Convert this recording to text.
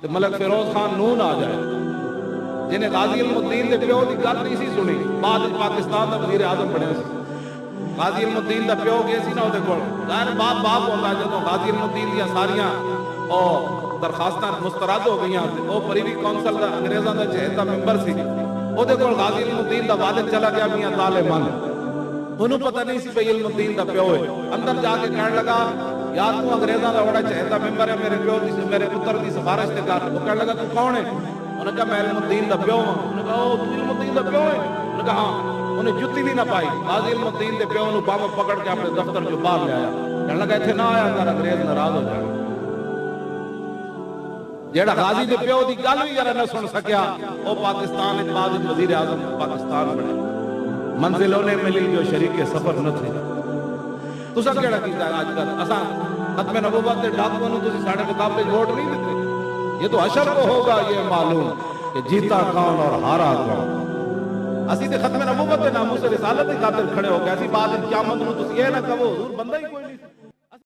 تو ملک فیروز خان نون آ جائے جنہیں غازی علم الدین دے پیو دی گل نہیں سی سنی، بعد پاکستان دا وزیر اعظم بنے سی۔ غازی علم الدین دا پیو گئے سی نا وہ دیکھو ظاہر باپ ہوتا ہے جدو غازی علم الدین دیا ساریاں درخواستاں مسترد ہو گئی وہ پریوی کونسل دا انگریزاں دا جہد دا ممبر سی، وہ دیکھو غازی علم الدین دا والد چلا گیا میاں طالب من، انہوں پتہ نہیں سی بھئی علم الدین دا پیو ہے، اندر جا کے کہنے لگا یار تو انگریزاں دا بڑا جہد دا ممبر ہے، میرے پتر دی سفارش تے کر۔ وہ کہنے لگا تو کون ہے؟ انہوں نے کہا میں علم الدین دا پیو ہوں۔ انہوں نے کہا تو علم الدین دا پیو ہے؟ انہوں نے کہا ہاں۔ انہیں جتی بھی نہ پائی، غازی علم الدین دے پیو انہوں بام پکڑ کے اپنے دفتر جو باہر لے آیا، کہنے لگا ایتھے نہ آیا اگر انگریز ناراض ہو جائے۔ جیڑا غازی دے پیو دی گل بھی یار نہ سن سکیا وہ پاکستان ایک بعد وزیر اعظم پاکستان بنے، منزلوں نے ملی جو شریک سفر نہ تھے۔ تو سب کیڑا کیتا ہے آج کل اساں ختم نبوت دے ڈاکوؤں نوں تسی ساڈے مقابلے ووٹ نہیں دیتے، یہ تو حشر کو ہوگا یہ معلوم کہ جیتا کون اور ہارا کون۔ اسی تے ختم نبوت دے ناموس رسالت کی خاطر کھڑے ہو گئے، اسی بعد قیامت نوں تسی یہ نہ کہو حضور بندہ ہی کوئی نہیں۔